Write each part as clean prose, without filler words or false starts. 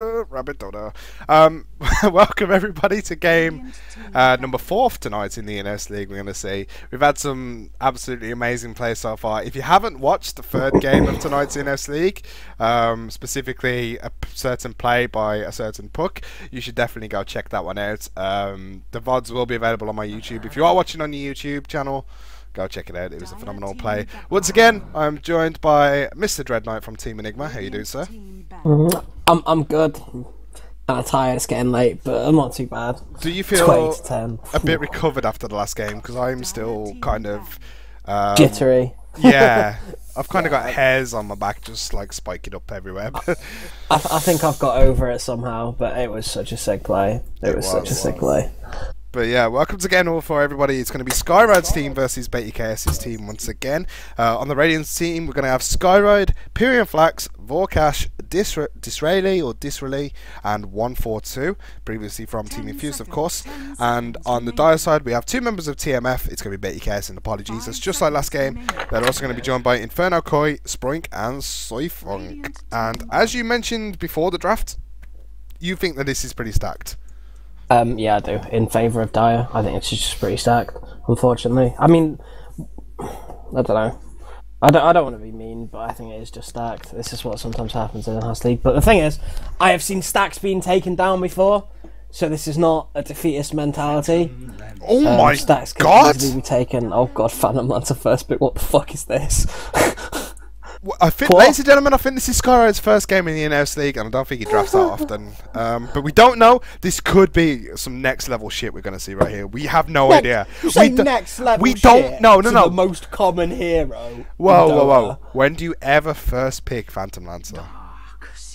Rabbit Dodo. Welcome everybody to game number 4 tonight in the Inhouse League. We're going to see we've had some absolutely amazing play so far. If you haven't watched the third game of tonight's Inhouse League, specifically a certain play by a certain puck, you should definitely go check that one out. The VODs will be available on my YouTube. If you are watching on the YouTube channel, go check it out. It was a phenomenal play. Once again, I'm joined by Mr. Dread Knight from Team Enigma. How you doing, sir? I'm good. Kind of tired. It's getting late, but I'm not too bad. Do you feel a bit recovered after the last game? Because I'm still kind of jittery. Yeah, I've kind of got hairs on my back, just like spiking up everywhere. I think I've got over it somehow, but it was such a sick play. It was such a sick play. But yeah, welcome again all for everybody. It's going to be Skyride's team versus Betu.KS's team once again. On the Radiant's team, we're going to have Skyride, Pyrian Flax, Vorkash, Disraeli, and 142, previously from Team Infused, of course. And on the Dire side, we have two members of TMF. It's going to be Betu.KS and Apologies. It's just like last game. They're also going to be joined by Inferno Koi, Sprink, and Soifunk. And as you mentioned before the draft, you think that this is pretty stacked. Yeah, I do. In favour of Dire. I think it's just pretty stacked, unfortunately. I mean, I don't know. I don't want to be mean, but I think it is just stacked. This is what sometimes happens in the Inhouse League. But the thing is, I have seen stacks being taken down before, so this is not a defeatist mentality. Oh my stacks can god! easily be taken. Oh god, Phantom Lancer first pick. What the fuck is this? Ladies and gentlemen, I think this is Skyride's first game in the Inhouse League, and I don't think he drafts that often. But we don't know. This could be some next level shit we're going to see right here. We have no idea. You say next level we shit don't. No. the most common hero. Whoa. When do you ever first pick Phantom Lancer?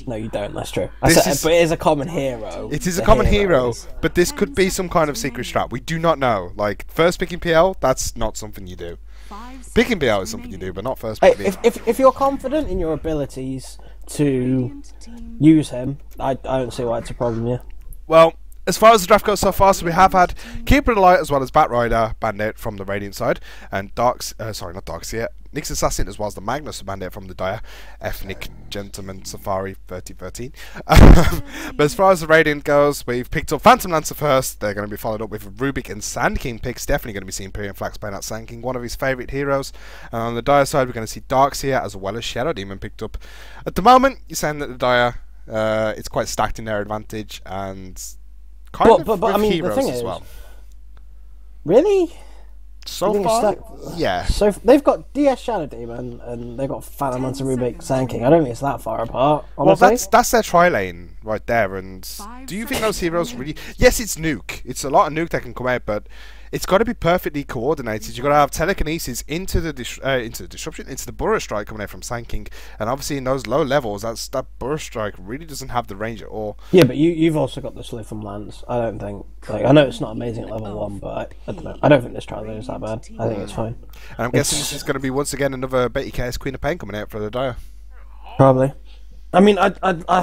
No, you don't. That's true. But it is a common hero. It is a common hero, but this could be some kind of secret strat. We do not know. Like first picking PL, that's not something you do. Picking PL is something you do, but not first picking. If you're confident in your abilities to use him, I don't see why it's a problem. Yeah. Well, as far as the draft goes so far, so we have had Keeper of the Light as well as Batrider Bandit from the Radiant side, and Nyx Assassin as well as the Magnus Bandit from the Dire Ethnic Gentleman Safari 3013. But as far as the Radiant goes, we've picked up Phantom Lancer first. They're going to be followed up with Rubik and Sand King picks. Definitely going to be seeing Pyrian Flax playing out Sand King, one of his favourite heroes. And on the Dire side, we're going to see Darkseer as well as Shadow Demon picked up. At the moment, you're saying that the Dire it's quite stacked in their advantage and but I mean, heroes the thing as well. Really? So far, yeah. So they've got DS Shadow Demon and they've got Phantom Lancer, Rubik, Sand King. I don't think it's that far apart, honestly. Well, that's their tri-lane right there. And do you think those heroes really... Yes, it's nuke. It's a lot of nuke that can come out, but it's got to be perfectly coordinated. You've got to have telekinesis into the disruption, into the burst strike coming out from Sand King. And obviously in those low levels, that burst strike really doesn't have the range at all. Yeah, but you've also got the Slip from Lance. I don't think... Like, I know it's not amazing at level 1, but I don't know. I don't think this tri-lane is that bad. I think it's fine. And I'm guessing this is going to be once again another Betu.KS Queen of Pain coming out for the Dire. Probably. I mean, I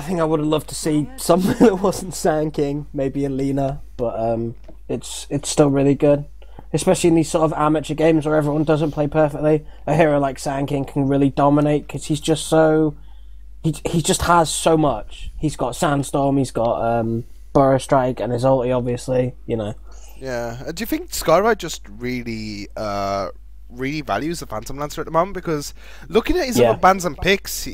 think I would have loved to see something that wasn't Sand King, maybe in Lena, but it's still really good. Especially in these sort of amateur games where everyone doesn't play perfectly. A hero like Sand King can really dominate because he's just so... He just has so much. He's got Sandstorm, he's got Burrow Strike, and his ulti, obviously, you know. Yeah. Do you think Skyride just really values the Phantom Lancer at the moment? Because looking at his other bans and picks,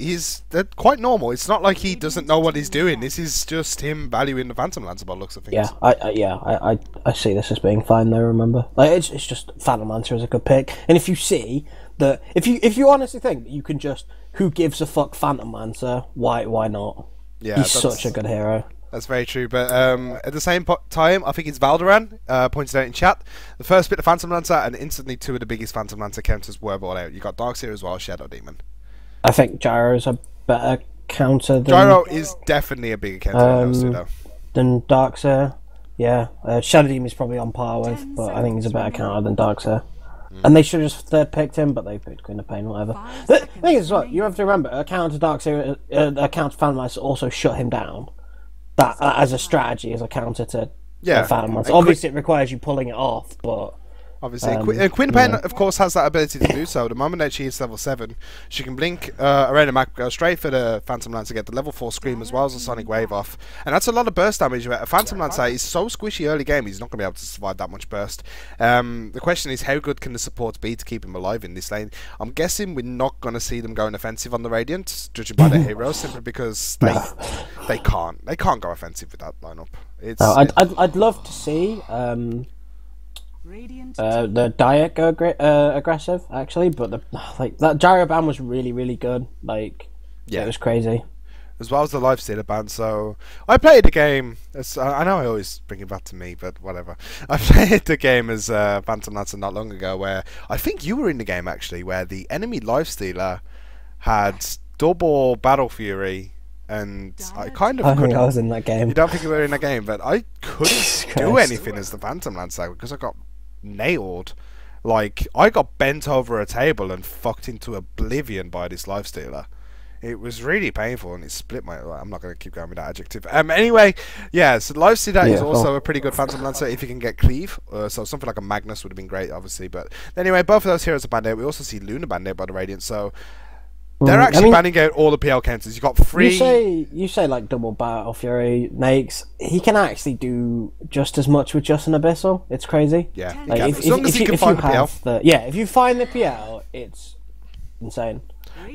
they're quite normal. It's not like he doesn't know what he's doing. This is just him valuing the Phantom Lancer by the looks of things. Yeah, I see this as being fine though, remember. Like it's just Phantom Lancer is a good pick. And if you see that if you honestly think that you can just who gives a fuck Phantom Lancer, why not? Yeah, he's such a good hero. That's very true, but at the same time, I think it's Valderan pointed out in chat. The first bit of Phantom Lancer, and instantly two of the biggest Phantom Lancer counters were brought out. You got Darkseer as well, Shadow Demon. I think Gyro's a better counter than... Gyro is definitely a bigger counter than those two, though. Than Darkseer, yeah. Shadow Demon is probably on par with, but I think he's a better counter than Darkseer. And they should have just third picked him, but they picked Queen of Pain, whatever. The thing is, you have to remember, a counter Darkseer, a counter Phantom Lancer also shut him down. That as a strategy, as a counter to Phantom Lancer. Obviously, it requires you pulling it off, but Obviously, Quinn Pen, of course, has that ability to do so. The moment that she hits level 7, she can blink around the map, go straight for the Phantom Lancer, get the level 4 Scream as well as a Sonic Wave off. And that's a lot of burst damage. A Phantom Lancer is so squishy early game, he's not going to be able to survive that much burst. The question is, how good can the supports be to keep him alive in this lane? I'm guessing we're not going to see them going offensive on the Radiant, judging by their heroes, simply because they can't go offensive with that lineup. I'd love to see the Diet go aggressive, actually, but that Gyro ban was really good. Like, yeah, it was crazy. As well as the Lifestealer ban. So I played the game. I know I always bring it back to me, but whatever. I played the game as Phantom Lancer not long ago, where I think you were in the game actually, where the enemy Lifestealer had double Battle Fury. And I kind of think I was in that game. You don't think you were in that game, but I couldn't do anything as the Phantom Lancer because I got nailed. Like, I got bent over a table and fucked into oblivion by this Lifestealer. It was really painful, and it split my... I'm not going to keep going with that adjective. Anyway, yeah, so Lifestealer is also a pretty good Phantom Lancer if you can get Cleave. So something like a Magnus would have been great, obviously. But anyway, both of those heroes are banned out. We also see Luna banned out by the Radiant, so... They're actually banning out all the PL counters. You got 3. You say like double Battle Fury makes. He can actually do just as much with just an Abyssal. It's crazy. Yeah, like, as long as he can find the PL. If you find the PL, it's insane.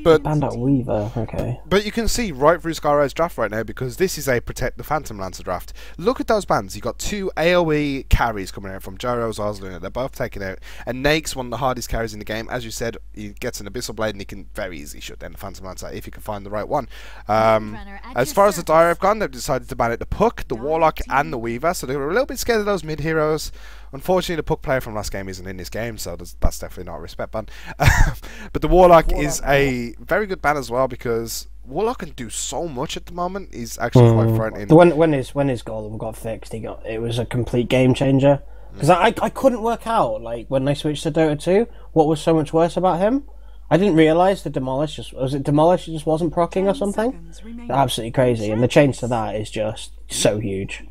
But banned out Weaver, okay. But you can see right through Skyride's draft right now, because this is a Protect the Phantom Lancer draft. Look at those bans. You got 2 AoE carries coming out from Gyro, Luna. They're both taken out. And Nake's one of the hardest carries in the game. As you said, he gets an Abyssal Blade and he can very easily shut down the Phantom Lancer if you can find the right one. As far as the Dire have gone, they've decided to ban out the Puck, the Warlock, and the Weaver. So they were a little bit scared of those mid heroes. Unfortunately, the Puck player from last game isn't in this game, so that's definitely not a respect ban. But the Warlock is a very good ban as well, because Warlock can do so much at the moment. He's actually quite frightening. When his Golem got fixed, it was a complete game changer. Because I couldn't work out, like, when they switched to Dota 2, what was so much worse about him. I didn't realise the Demolish just wasn't proccing or something. Absolutely crazy, and the change to that is just so huge.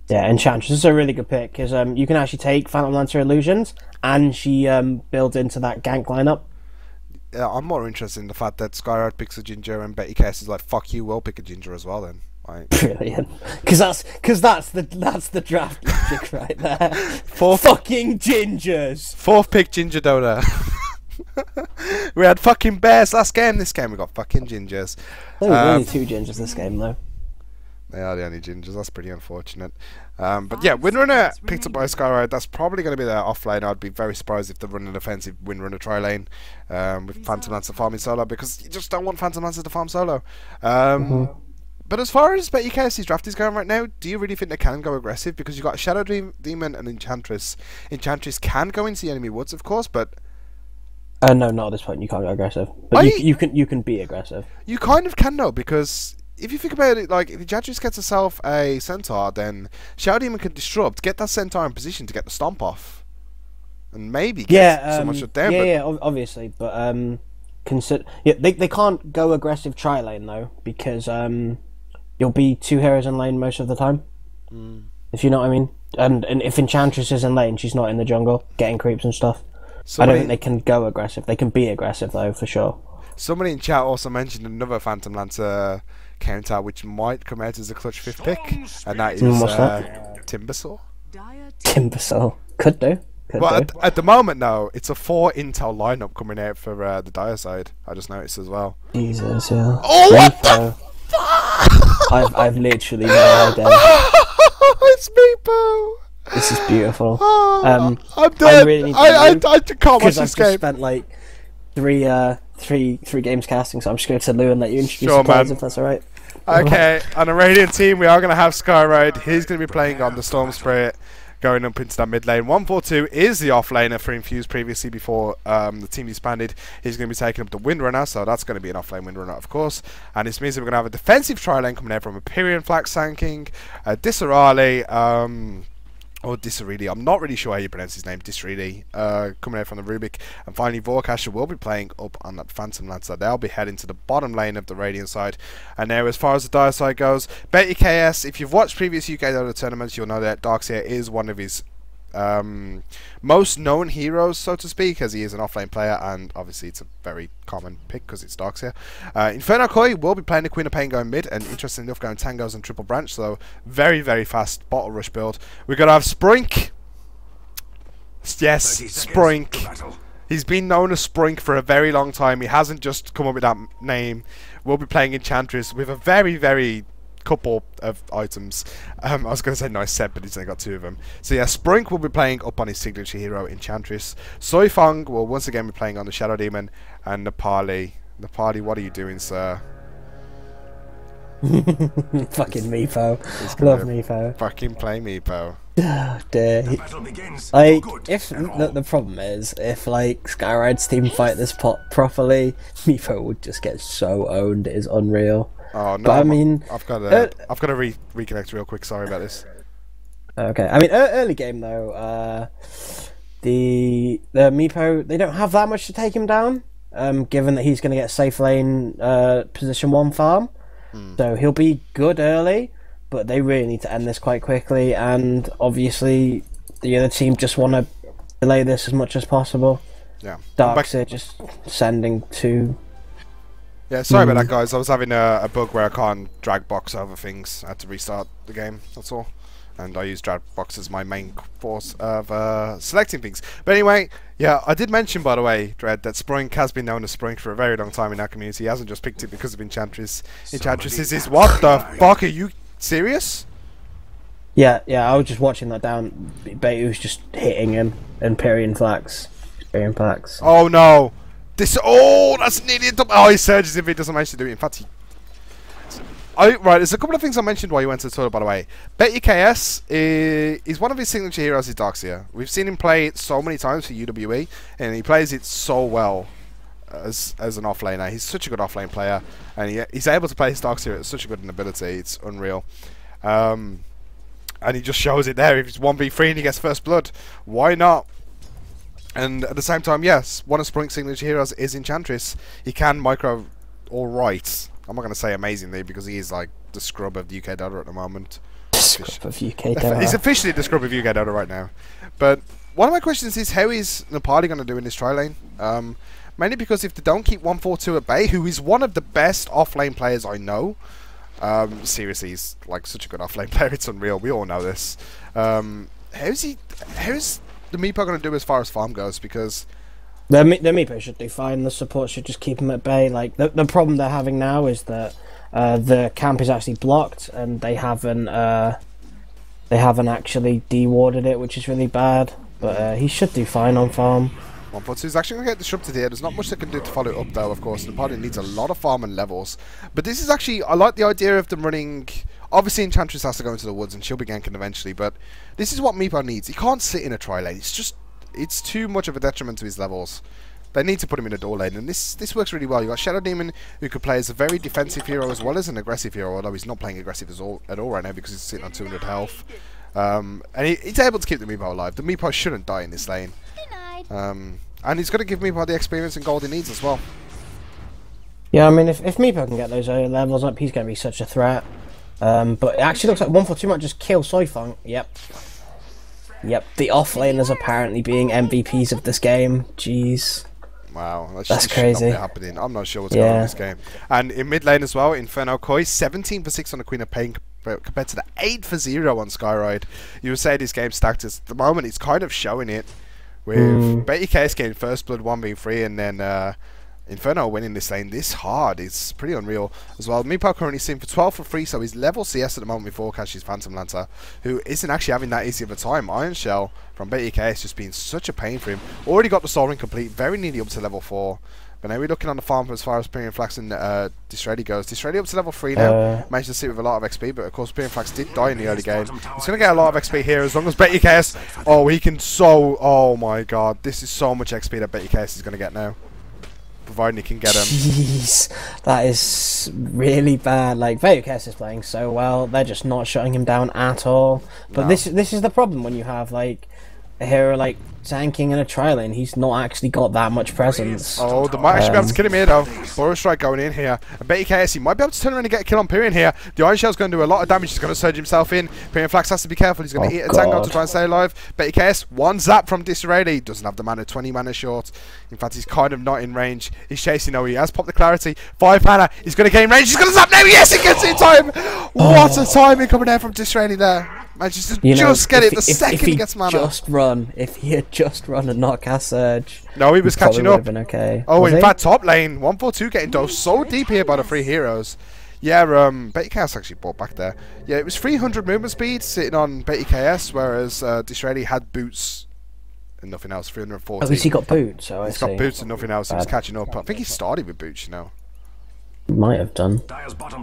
Yeah, Enchantress is a really good pick, because you can actually take Phantom Lancer Illusions, and she builds into that gank lineup. Yeah, I'm more interested in the fact that Skyride picks a Ginger and Betu.KS is like, fuck you, we'll pick a Ginger as well then. Like, brilliant, because that's the draft logic right there. 4 fucking Gingers. 4th pick Ginger Dota. We had fucking bears last game. This game we got fucking Gingers. There were only 2 Gingers this game though. They are the only Gingers. That's pretty unfortunate. But yeah, Windrunner picked up by Skyride. That's probably going to be their offlane. I'd be very surprised if they run an offensive Windrunner tri-lane with Phantom Lancer farming solo, because you just don't want Phantom Lancer to farm solo. But as far as Betu.KS's draft is going right now, do you really think they can go aggressive? Because you've got Shadow Demon and Enchantress. Enchantress can go into the enemy woods, of course, but... no, not at this point. You can't go aggressive. But you can be aggressive. You kind of can, though, because... If you think about it, like, if Enchantress gets herself a Centaur, then Shadow Demon can disrupt, get that Centaur in position to get the stomp off, and maybe get someone shut down. Obviously, but they can't go aggressive tri-lane though, because you'll be 2 heroes in lane most of the time, if you know what I mean. And if Enchantress is in lane, she's not in the jungle getting creeps and stuff. I don't think they can go aggressive. They can be aggressive though, for sure. Somebody in chat also mentioned another Phantom Lancer counter which might come out as a clutch 5th pick, and that is Timbersaw. Timbersaw could do. At the moment, though, it's a 4 intel lineup coming out for the Dire side. I just noticed as well. Jesus, yeah. Oh, what the fuck? I've literally no idea. It's Meepo. This is beautiful. I'm dead. I can't watch this game. I've spent like three games casting, so I'm just going to Lou and let you introduce the players, if that's alright. Okay, on a Radiant team, we are going to have Skyride. He's going to be playing on the Storm Spirit, going up into that mid lane. 142 is the off laner for Infuse previously before the team disbanded. He's going to be taking up the Windrunner, so that's going to be an off lane Windrunner, of course. And this means that we're going to have a defensive tri-lane coming out from Empyrean Flax Sanking, Disarali, or Disarili, I'm not really sure how you pronounce his name, Disarili, coming out from the Rubik. And finally, Vorkasher will be playing up on that Phantom Lancer. They'll be heading to the bottom lane of the Radiant side. And now, as far as the Dire side goes, Betu.KS, if you've watched previous UK Dota tournaments, you'll know that Darkseer is one of his most known heroes, so to speak, as he is an offlane player, and obviously it's a very common pick because it's Darkseer. Inferno Koi will be playing the Queen of Pain going mid, and interesting enough going tangos and triple branch, so very, very fast bottle rush build. We're going to have Sprink. Yes, Sprink. He's been known as Sprink for a very long time. He hasn't just come up with that name. We'll be playing Enchantress with a very, very couple of items. I was going to say nice set, but he's only got 2 of them. So yeah, Sprink will be playing up on his signature hero, Enchantress. Soifang will once again be playing on the Shadow Demon. And Nepali. Nepali, what are you doing, sir? Fucking Meepo. Love Meepo. Fucking play Meepo. Oh dear. Like, if the problem is, if like Skyride's team fight this pot properly, Meepo would just get so owned. It is unreal. Oh no! But, I mean, I've got to reconnect real quick. Sorry about this. Okay, I mean, early game though, the Meepo, they don't have that much to take him down. Given that he's going to get safe lane position 1 farm, so he'll be good early. But they really need to end this quite quickly, and obviously the other team just want to delay this as much as possible. Yeah, Darkseer just sending 2. Yeah, sorry about that, guys. I was having a bug where I can't drag box over things. I had to restart the game, that's all. And I use drag box as my main force of selecting things. But anyway, yeah, I did mention, by the way, Dread, that Sprink has been known as Sprink for a very long time in our community. He hasn't just picked it because of Enchantress. Enchantress is what the fuck? Are you serious? Yeah, I was just watching that down. Betu's just hitting him. Empyrean Flax. Oh no! That's an idiot. Oh, he surges if he doesn't manage to do it. In fact, right, there's a couple of things I mentioned while you went to the toilet, by the way. Betu.KS is one of his signature heroes is Darkseer. We've seen him play it so many times for UWE, and he plays it so well as an offlaner. He's such a good offlane player, and he's able to play his Darkseer at such a good ability. It's unreal. And he just shows it there. If it's 1v3 and he gets first blood, why not? And at the same time, yes, one of Sprink's signature heroes is Enchantress. He can micro alright. I'm not going to say amazingly because he is like the scrub of the UK Dota at the moment. Scrub of UK Dota. He's officially the scrub of UK Dota right now. But one of my questions is, how is Nepali going to do in this tri lane? Mainly because if they don't keep 142 at bay, who is one of the best offlane players I know. Seriously, he's like such a good offlane player. It's unreal. We all know this. How's the Meepo going to do as far as farm goes? Because the Meepo should do fine. The support should just keep him at bay. Like the problem they're having now is that the camp is actually blocked, and they haven't actually dewarded it, which is really bad. But he should do fine on farm. 142 is actually going to get disrupted here. There's not much they can do to follow it up, though, of course. The party needs a lot of farm and levels. But this is actually... I like the idea of them running... Obviously, Enchantress has to go into the woods, and she'll be ganking eventually, but this is what Meepo needs. He can't sit in a tri-lane. It's just... It's too much of a detriment to his levels. They need to put him in a door lane, and this works really well. You've got Shadow Demon, who could play as a very defensive hero as well as an aggressive hero, although he's not playing aggressive at all right now because he's sitting on 200 health. And he's able to keep the Meepo alive. The Meepo shouldn't die in this lane. And he's going to give Meepo the experience and gold he needs as well. Yeah, I mean, if Meepo can get those early levels up, he's going to be such a threat. But it actually looks like 142 might just kill Soifang. Yep, the offlaners apparently being MVPs of this game. Jeez. Wow, that's crazy. Not happening. I'm not sure what's going on in this game. And in mid lane as well, Inferno Koi, 17 for 6 on the Queen of Pain compared to the 8 for 0 on Skyride. You would say this game stacked at the moment. It's kind of showing it. With Betu.KS getting first blood 1v3 and then Inferno winning this lane this hard. It's pretty unreal as well. Meepo currently seen for 12 for 3, so he's level CS at the moment before Cash's Phantom Lancer, who isn't actually having that easy of a time. Iron Shell from Betu.KS just being such a pain for him. Already got the Soul Ring complete, very nearly up to level 4. But now we're looking on the farm as far as Pyrian Flax and Disready goes. Disready up to level 3 now. Managed to sit with a lot of XP, but of course Pyrian Flax did die in the early game. He's going to get a lot of XP here as long as Betu.KS... Oh, he can so... Oh my god. This is so much XP that Betu.KS is going to get now. Providing he can get him. Jeez. That is really bad. Like, Betu.KS is playing so well. They're just not shutting him down at all. But no. This is the problem when you have, like... a hero like Zanking in a tri lane, he's not actually got that much presence. Oh, they might actually be able to kill him here though. Burrow Strike going in here. And Betu.KS, he might be able to turn around and get a kill on Pyrion here. The Iron Shell's going to do a lot of damage. He's going to surge himself in. Pyrion Flax has to be careful. He's going to eat a Tango to try and stay alive. Betu.KS, one zap from Disraeli. Doesn't have the mana, 20 mana short. In fact, he's kind of not in range. He's chasing. No, he has popped the clarity. 5 mana. He's going to gain range. He's going to zap now. Yes, he gets it in time. What a timing coming down from Disraeli there. Just get it the second he gets mana. If he had just run and not cast Surge. No, he was catching up. Been okay. Oh, in fact, top lane 142 getting dosed so deep here by the 3 heroes. Yeah, Betu.KS actually bought back there. Yeah, it was 300 movement speed sitting on Betu.KS, whereas Disraeli had boots and nothing else. 340. At least he got boots. So he's got boots and nothing else. He was catching up. I think he started with boots, you know. Might have done.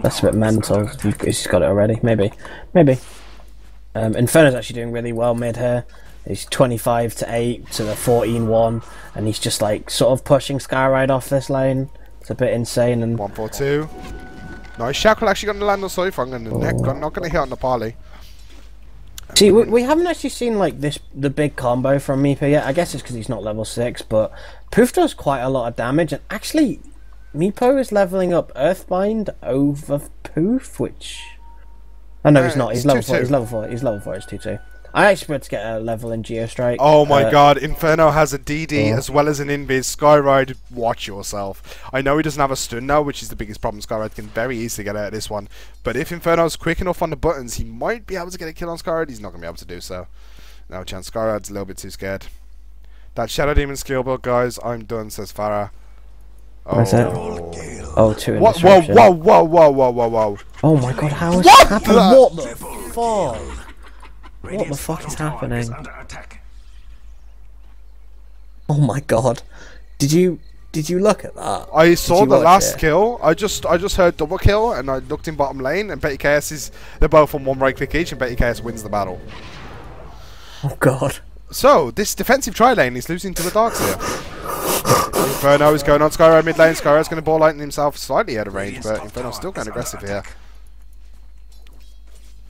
That's a bit mental. He's got it already. Maybe. Inferno's actually doing really well mid here. He's 25 to 8 to the 14-1, and he's just like sort of pushing Skyride off this lane. It's a bit insane. And 142. Nice Shackle actually got to land on Soifang, and the neck not going to hit on the parley. See, we haven't actually seen like the big combo from Meepo yet. I guess it's because he's not level 6, but Poof does quite a lot of damage, and actually Meepo is leveling up Earthbind over Poof, which... Oh no, he's not. He's level 4. He's level 4. He's level 4. It's 2-2. I expect to get a level in Geostrike. Oh my god, Inferno has a DD as well as an Invis. Skyride, watch yourself. I know he doesn't have a stun now, which is the biggest problem. Skyride can very easily get out of this one. But if Inferno's quick enough on the buttons, he might be able to get a kill on Skyride. He's not going to be able to do so. No chance. Skyride's a little bit too scared. That Shadow Demon skill build, guys. I'm done, says Farah. Oh, 2 in whoa. Oh my god, how is that happening? What the fuck? What the fuck is happening? Oh my god. Did you look at that? I saw the last kill. I just heard double kill and I looked in bottom lane and Betu.KS is they're both on 1 right click each and Betu.KS wins the battle. Oh god. So this defensive tri lane is losing to the Darks here. Inferno is going on Skyride mid lane. Skyride's going to ball lightning himself slightly out of range, but Inferno's still going aggressive here.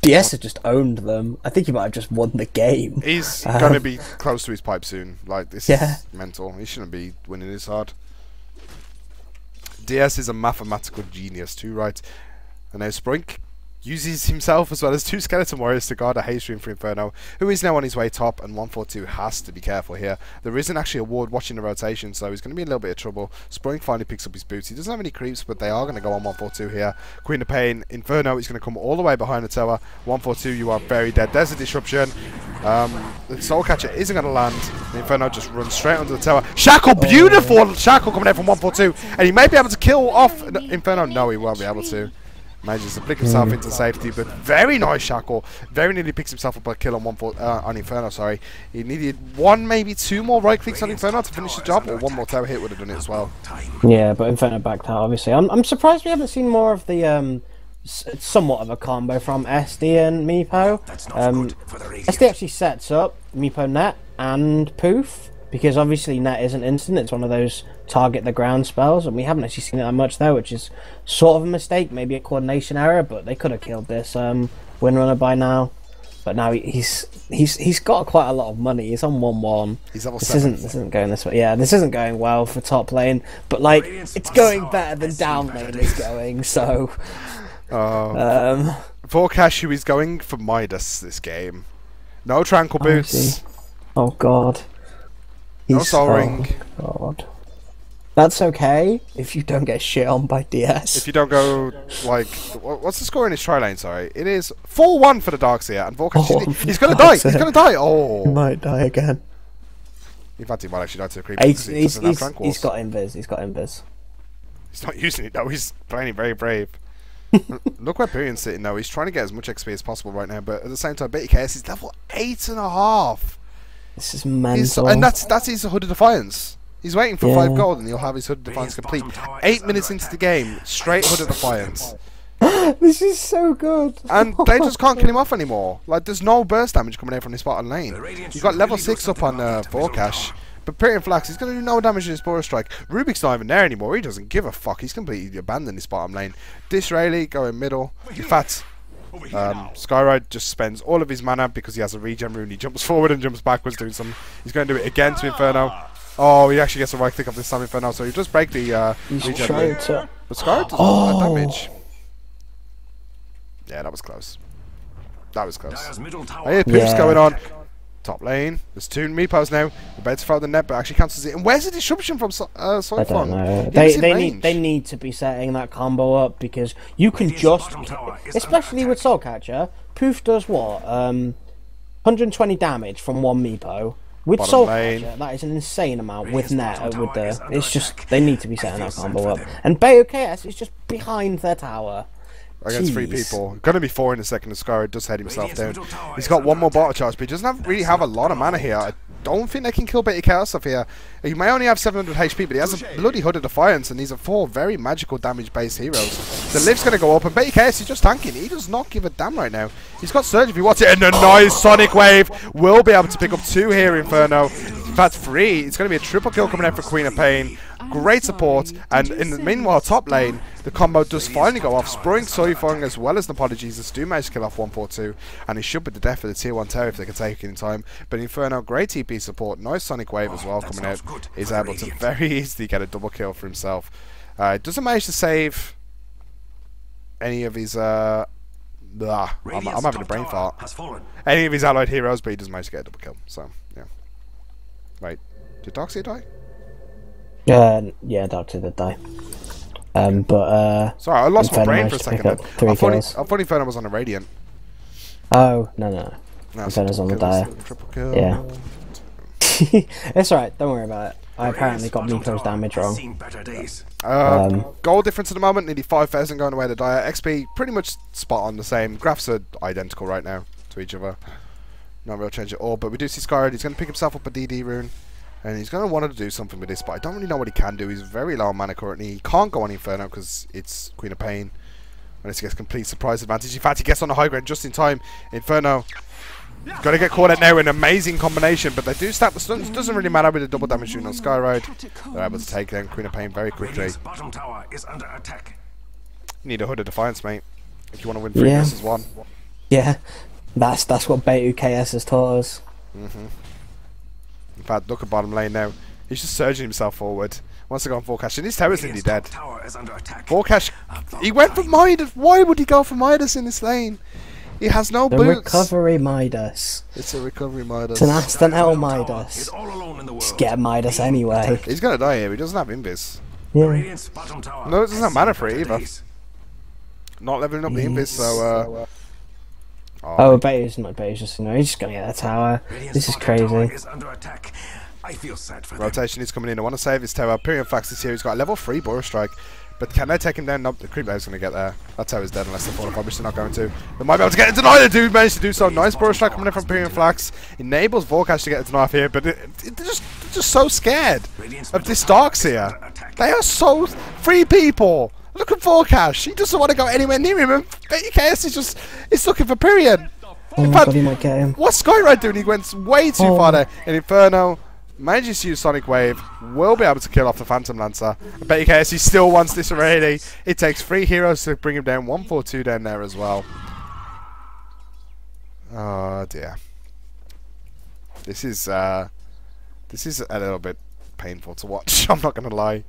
DS has just owned them. I think he might have just won the game. He's going to be close to his pipe soon. Like, this is mental. He shouldn't be winning this hard. DS is a mathematical genius too, right? And now Sprink uses himself as well as 2 Skeleton Warriors to guard a haste stream for Inferno, who is now on his way top, and 142 has to be careful here. There isn't actually a ward watching the rotation, so he's going to be in a little bit of trouble. Sprink finally picks up his boots. He doesn't have any creeps, but they are going to go on 142 here. Queen of Pain, Inferno is going to come all the way behind the tower. 142, you are very dead. There's a disruption. The Soul Catcher isn't going to land. The Inferno just runs straight under the tower. Shackle, beautiful Shackle coming in from 142, and he may be able to kill off Inferno. No, he won't be able to. Manages to flick himself into safety, but very nice Shackle. Very nearly picks himself up a kill on on Inferno. Sorry, he needed 1, maybe 2 more right clicks on Inferno to finish the job, or 1 more tower hit would have done it as well. Yeah, but Inferno backed out. Obviously, I'm surprised we haven't seen more of the somewhat of a combo from SD and Meepo. SD actually sets up Meepo net and Poof, because obviously net isn't instant. It's one of those target the ground spells, and we haven't actually seen it that much there, which is sort of a mistake, maybe a coordination error, but they could have killed this Windrunner by now. But now he's got quite a lot of money. He's on 1-1. He's level 7. This isn't going this way. Yeah, this isn't going well for top lane, but like it's going better than down lane is going. So Vorkash, who is going for Midas this game. No Tranquil Boots. Oh god. No Soul Ring. Oh god. That's okay if you don't get shit on by DS. If you don't go, like, what's the score in his tri lane? Sorry, it is 4-1 for the Darks here, and Vorkash, he's gonna die. He's gonna die. Oh, he might die again. In fact, he might actually die to the creep. He's got invis. He's got invis. He's not using it though. He's playing it very brave. Look where Pyrion's sitting though. He's trying to get as much XP as possible right now, but at the same time, Betu.KS is level 8.5. This is mental. And that's his Hood of Defiance. He's waiting for 5 gold and he'll have his Hood of Defiance complete. 8 minutes into the game, straight Hood of Defiance. This is so good. And they just can't kill him off anymore. Like, there's no burst damage coming in from his bottom lane. You've got level 6 up on Vorkash. But Pyrion Flax, he's going to do no damage to his Burrow Strike. Rubik's not even there anymore. He doesn't give a fuck. He's completely abandoned his bottom lane. Disraeli going middle. In fact, Skyride just spends all of his mana because he has a regen rune. He jumps forward and jumps backwards, doing some. He's going to do it again to Inferno. Oh, he actually gets a right click off this time, Inferno. So he just break the regen rune. But Skyride does a lot of damage. Yeah, that was close. That was close. I hear Poofs going on. Top lane. There's 2 Meepos now. We're about to throw the net, but actually cancels it. And where's the disruption from I don't know. They need to be setting that combo up because you can just, especially with Soul Catcher, Poof does what? 120 damage from 1 Meepo. With Soul Catcher, that is an insane amount with net. With the, it's just they need to be setting that combo up. And Betu.KS is just behind their tower. Against 3 people. Going to be 4 in a second. Skyride does head himself down. He's got 1 more bottle charge, but he doesn't really have a lot of mana here. I don't think they can kill Betu.KS off here. He may only have 700 HP, but he has a bloody Hood of Defiance, and these are 4 very magical damage-based heroes. The lift's going to go up, and Betu.KS is just tanking. He does not give a damn right now. He's got Surge if he wants it, and a nice Sonic Wave will be able to pick up 2 here, Inferno. In fact, 3. It's going to be a triple kill coming out for Queen of Pain. Great support, and in the meanwhile, top lane, the combo does finally go off. Sproing Soifeng as well as Nepali Jesus do manage to kill off 142, and he should be the death of the tier 1 tower if they can take it in time. But Inferno, great TP support, nice Sonic Wave as well coming out. He's able to very easily get a double kill for himself. Doesn't manage to save any of his. I'm having a brain fart. Any of his allied heroes, but he doesn't manage to get a double kill. So yeah. Wait, did Doxia die? Yeah, Doctor did die. But sorry, I lost my brain for a second. I thought Inferno was on a Radiant. Oh no. Inferno's on the Dire. Triple kill. Yeah. It's alright, don't worry about it. I apparently got Meepo's damage wrong. Goal difference at the moment, nearly 5,000 going away to Dire. XP pretty much spot on the same. Graphs are identical right now to each other. No real change at all, but we do see Skyride. He's going to pick himself up a DD rune. And he's going to want to do something with this, but I don't really know what he can do. He's very low on mana currently. He can't go on Inferno because it's Queen of Pain. Unless he gets complete surprise advantage. In fact, he gets on the high ground just in time. Inferno got to get caught out now. An amazing combination, but they do stack the stuns. Doesn't really matter with the double damage shooting on Skyride. They're able to take down Queen of Pain very quickly. You need a Hood of Defiance, mate, if you want to win 3 versus 1. Yeah, that's what Betu.KS has taught us. In fact, look at bottom lane now. He's just surging himself forward. Wants to go on 4Cash, and his tower's nearly dead. 4Cash, he went for Midas. Why would he go for Midas in this lane? He has no boots. Recovery Midas. It's a recovery Midas. It's an Aston L Midas. Just get Midas anyway. He's gonna die here. He doesn't have Invis. Yeah. No, it doesn't have mana for it either. Not leveling up the Invis, so Betu's not Betu's just, he's just gonna get a tower. This is crazy. Rotation is coming in. I want to save his tower. Pyrion Flax is here. He's got a level 3 Boros Strike. But can they take him down? Nope, the creep laser's going to get there. That tower's dead unless they fall apart, which they're not going to. They might be able to get into deny. The dude managed to do so. Nice Boros Strike coming in from Pyrion Flax. Enables Vorkash to get into knife here, but they're just so scared of this Darkseer. They are so... 3 people! Look at Vorkash. He doesn't want to go anywhere near him. And Betu.KS is looking for Pyrion. In fact, he might get him. What's Skyride doing? He went way too far there. And Inferno manages to use Sonic Wave, will be able to kill off the Phantom Lancer. Betu.KS, he still wants this already. It takes 3 heroes to bring him down. 142 down there as well. Oh dear. This is a little bit painful to watch. I'm not going to lie.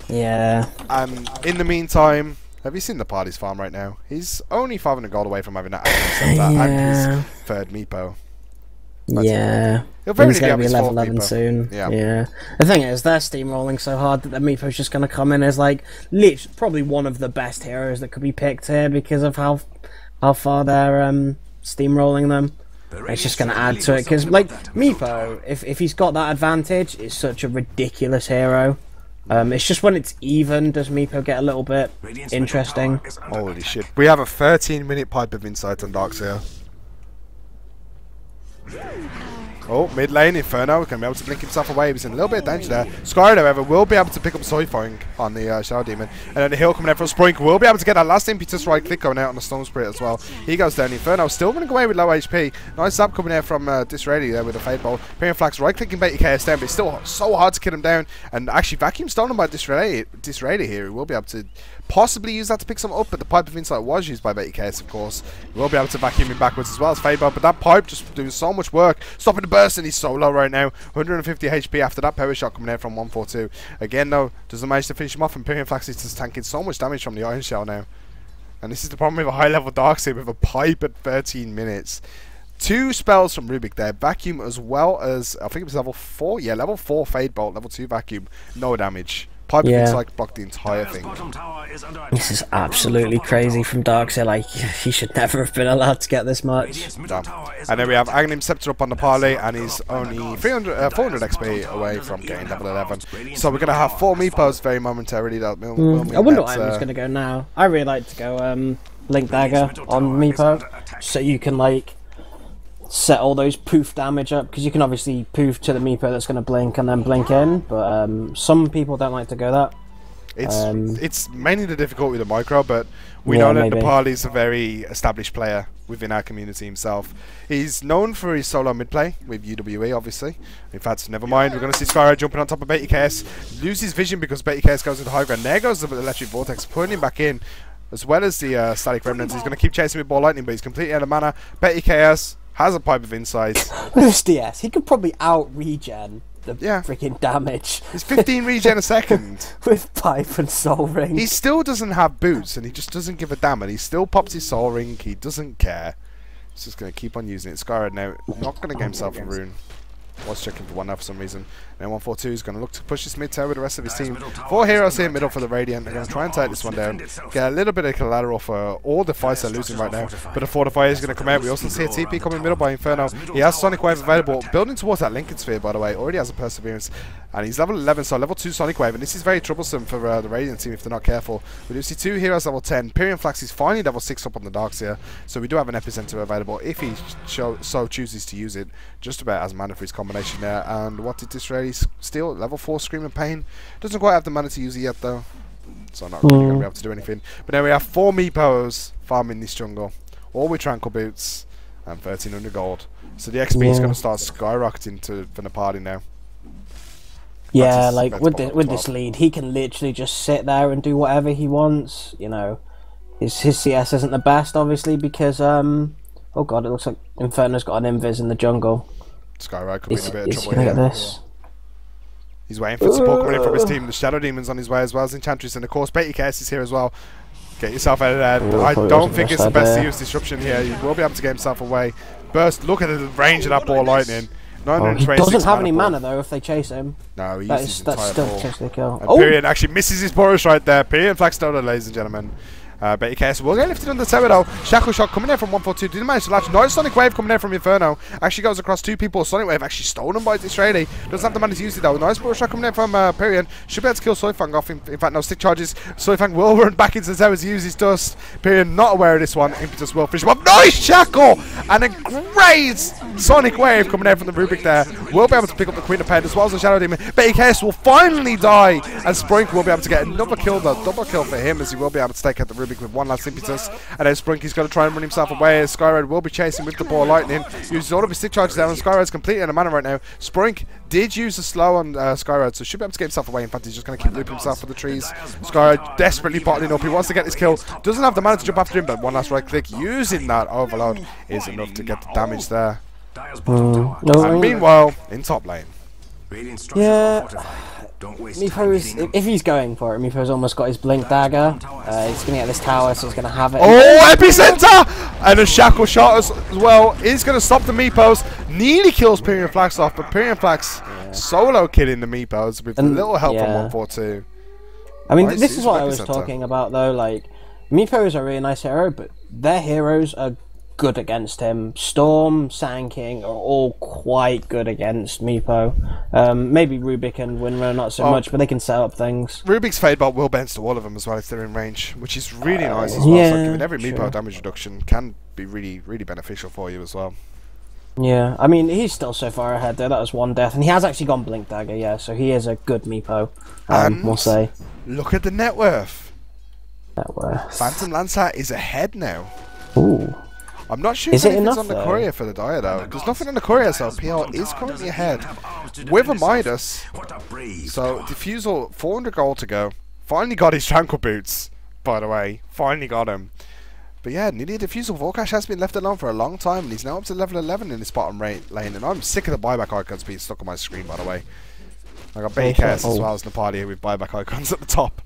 Yeah. And in the meantime, have you seen the party's farm right now? He's only 500 gold away from having that and his 3rd Meepo. Yeah. He'll very He's going to be his level 4th 11 Meepo. soon. Yeah. The thing is, they're steamrolling so hard that the Meepo's just going to come in as, like, probably one of the best heroes that could be picked here because of how far they're steamrolling them. It's just going to add to it because, like, Meepo, if he's got that advantage, is such a ridiculous hero. It's just when it's even does Meepo get a little bit interesting. Holy shit. We have a 13-minute pipe of insight on Darkseer. Oh, mid lane, Inferno can be able to blink himself away. He's in a little bit of danger there. Skyride, however, will be able to pick up Soifang on the Shadow Demon. And then the heal coming out from Sprink will be able to get that last impetus right click going out on the Stone Spirit as well. He goes down. Inferno still running away with low HP. Nice zap coming out from Disraeli there with a Fade Bolt. Pyrion Flax right clicking Betu.KS down, but it's still so hard to kill him down. And actually, vacuum stolen by Disraeli here. He will be able to possibly use that to pick some up, but the Pipe of Insight was used by Betu.KS, of course. He will be able to vacuum him backwards as well as Fade Bolt, but that Pipe just doing so much work. Stopping the burst, and he's so low right now. 150 HP after that power shot coming out from 142. Again, though, doesn't manage to finish him off, and Pyrion Flax is just tanking so much damage from the Iron Shell now. And this is the problem with a high-level Darkseid with a Pipe at 13 minutes. 2 spells from Rubik there. Vacuum as well as, I think it was level 4. Yeah, level 4 Fade Bolt, level 2 Vacuum. No damage. Pipe of Insight blocked the entire thing. This is absolutely crazy from Darkseid. Like, he should never have been allowed to get this much. Damn. And then we have Aghanim Scepter up on the parley, and he's only 400 XP away from getting level 11. So we're going to have 4 Meepos very momentarily. I wonder what Ivan's going to go now. I really like to go Blink Dagger on Meepo, so you can, like, set all those poof damage up, because you can obviously poof to the Meepo that's going to blink and then blink in, but some people don't like to go that. It's mainly the difficulty with the micro, but we know that Nepali's a very established player within our community himself. He's known for his solo mid play with UWE, obviously. In fact, never mind, we're going to see Skyride jumping on top of Betu.KS, loses vision because Betu.KS goes with the high ground. There goes the Electric Vortex, putting him back in, as well as the Static Remnants. He's going to keep chasing with Ball Lightning, but he's completely out of mana. Betu.KS has a Pipe of Insight. This DS, he could probably out-regen the freaking damage. It's 15 regen a second. With Pipe and Soul Ring. He still doesn't have boots, and he just doesn't give a damn, and he still pops his Soul Ring. He doesn't care. He's just going to keep on using it. Skyride now, not going to get himself a rune. Was checking for one now for some reason. And 142 is going to look to push this mid tower with the rest of his team. 4 heroes here middle for the Radiant. They're going to try and take this one down. Get a little bit of collateral for all the fights they're losing right now. But the Fortify is going to come out. We also see a TP coming middle by Inferno. He has Sonic Wave available. Building towards that Lincoln Sphere, by the way. Already has a Perseverance. And he's level 11, so level 2 Sonic Wave. And this is very troublesome for the Radiant team if they're not careful. We do see 2 heroes level 10. Pyrion Flax is finally level 6 up on the Darkseer. So we do have an Epicenter available if he so chooses to use it. Just about as mana for his combination there. And what did Disraeli steal? Level 4 Screaming Pain. Doesn't quite have the mana to use it yet though. So not really going to be able to do anything. But now we have 4 Meepos farming this jungle. All with Tranquil Boots. And 1300 gold. So the XP is going to start skyrocketing for the party now. Yeah, like with this lead, he can literally just sit there and do whatever he wants. You know, his CS isn't the best, obviously, because oh god, it looks like Inferno's got an invis in the jungle. Skyride could be in a bit of trouble here. This. He's waiting for support coming in from his team. The Shadow Demon's on his way as well as Enchantress, and of course Betu.KS is here as well. Get yourself out of there. I don't think it's the best to use Disruption here. You will be able to get himself away. Burst, look at the range of that Ball Lightning. He doesn't have any mana though if they chase him. No, he uses his entire ball. The kill. And Pyrion actually misses his Boris right there. Pyrion Flax stolen, ladies and gentlemen. Betu.KS will get lifted on the tower though. Shackle Shot coming in from 142. Didn't manage to latch. Nice Sonic Wave coming in from Inferno. Actually goes across 2 people. Sonic Wave actually stolen by Disraeli. Doesn't have the money to use it though. Nice Boris Shot coming in from Pyrion. Should be able to kill Soifang off. In fact, no stick charges. Soifang will run back into the tower to use his dust. Pyrion not aware of this one. Impetus will finish him up. Nice Shackle! And a great Sonic Wave coming in from the Rubik there. Will be able to pick up the Queen of Pain as well as the Shadow Demon. Betu.KS will finally die. And Sprink will be able to get another kill though. Double kill for him as he will be able to take out the Rubik with one last impetus. And then Sprink is going to try and run himself away as Skyride will be chasing with the Ball Lightning. Uses all of his stick charges down and Skyride's completely out of mana right now. Sprink did use the slow on Skyride, so should be able to get himself away. In fact, he's just going to keep looping himself for the trees. Skyride desperately bottling up. He wants to get this kill. Doesn't have the mana to jump after him, but one last right click using that overload is enough to get the damage there. And meanwhile, in top lane. Yeah, Meepo's, if he's going for it, Meepo's almost got his Blink Dagger. He's going to get this tower, so he's going to have it. Oh, Epicenter! And a Shackle Shot as well is going to stop the Meepos. Nearly kills Pyrion Flax off, but Pyrion Flax solo killing the Meepos with a little help from 142. I mean, this is what I was talking about though. Like, Meepo is a really nice hero, but their heroes are good against him. Storm, Sand King are all quite good against Meepo. Maybe Rubik and Winra not so much, but they can set up things. Rubik's Fade Bolt will bounce to all of them as well if they're in range, which is really nice as well. So giving every Meepo damage reduction can be really beneficial for you as well. Yeah, I mean, he's still so far ahead there. That was one death, and he has actually gone Blink Dagger, yeah, so he is a good Meepo, we'll say. Look at the net worth. Net worth. Phantom Lancer is ahead now. Ooh. I'm not sure if anything's on the courier for the Dire though. There's nothing on the courier, so PL is currently ahead with a Midas. So Diffusal, 400 gold to go. Finally got his Tranquil Boots, by the way. Finally got him. But yeah, nearly a Diffusal. Volcash has been left alone for a long time, and he's now up to level 11 in his bottom lane. And I'm sick of the buyback icons being stuck on my screen, by the way. I got Betu.KS as well as the party here with buyback icons at the top.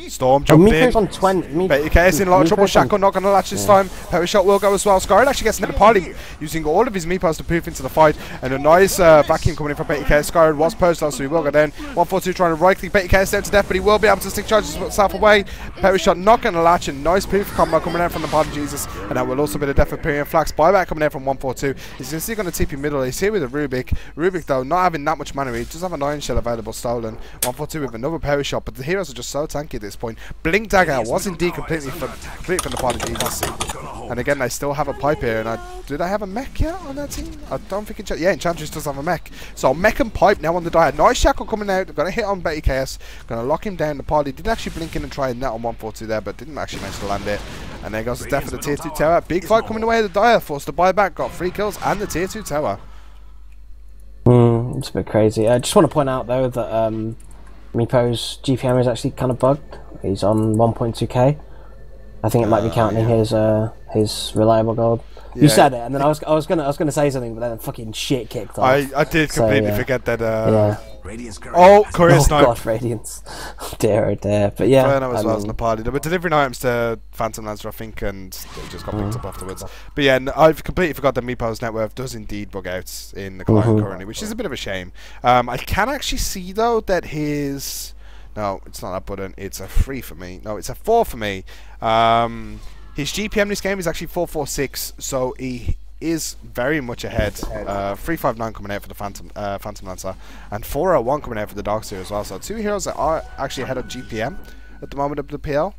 Storm jumped in. On 20. Betu.KS in a lot of trouble. Shackle not going to latch this time. Power shot will go as well. Skyride actually gets into the party, using all of his meepos to poof into the fight. And a nice vacuum coming in from Betu.KS. Skyride was posted on, so he will go down. 142 trying to right click Betu.KS down to death, but he will be able to stick charges himself away. Power shot not going to latch, and nice poof combo coming out from the party Jesus. And that will also be the death of Pyrian Flax. Buyback coming out from 142. He's still going to TP middle. He's here with a Rubik. Rubik though, not having that much mana. He does have an Iron Shell available stolen. 142 with another power shot, but the heroes are just so tanky at this point. Blink Dagger was indeed completely from the party Jesus. And again, they still have a pipe here. And do they have a mech yet on their team? I don't think yeah, Enchantress does have a mech. So mech and pipe now on the Dire. Nice shackle coming out. They're going to hit on Betu.KS. Going to lock him down. The party did actually blink in and try and net on 142 there, but didn't actually manage to land it. And there goes the death of the tier 2 tower. Big fight coming away of the Dire. Forced to buy back. Got 3 kills and the tier 2 tower. It's a bit crazy. I just want to point out though that Meepo's GPM is actually kind of bugged. He's on 1.2k. I think it might be counting his reliable gold. Yeah. You said it, and then I was gonna say something, but then fucking shit kicked off. I did completely forget that. Yeah. Oh, Courier Snipe. God, Radiance. Dear, oh dear. But yeah. Inferno as well as the party. They were delivering items to Phantom Lancer, I think, and they just got picked up afterwards. But yeah, I've completely forgot that Meepo's net worth does indeed bug out in the client currently, which is a bit of a shame. I can actually see though that his. No, it's not that button. It's a 3 for me. No, it's a 4 for me. His GPM this game is actually 446, so he is very much ahead. 359 coming out for the Phantom Lancer, and 401 coming out for the Darkseer as well. So 2 heroes that are actually ahead of GPM at the moment of the PL.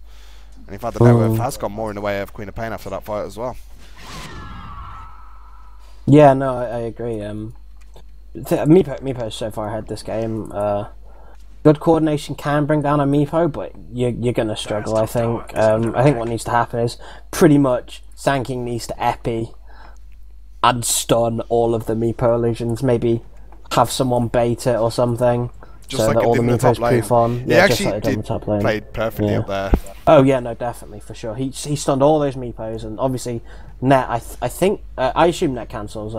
And in fact, the network has got more in the way of Queen of Pain after that fight as well. Yeah, no, I agree. Meepo is so far ahead this game. Good coordination can bring down a Meepo, but you're going to struggle, I think. I think what needs to happen is pretty much Sanking needs to epi and stun all of the Meepo illusions. Maybe have someone bait it or something. Just so like that all the Meepos poof on. Yeah, actually did played perfectly up there. Oh yeah, no, definitely, for sure. He stunned all those Meepos, and obviously Net, I think, I assume Net cancels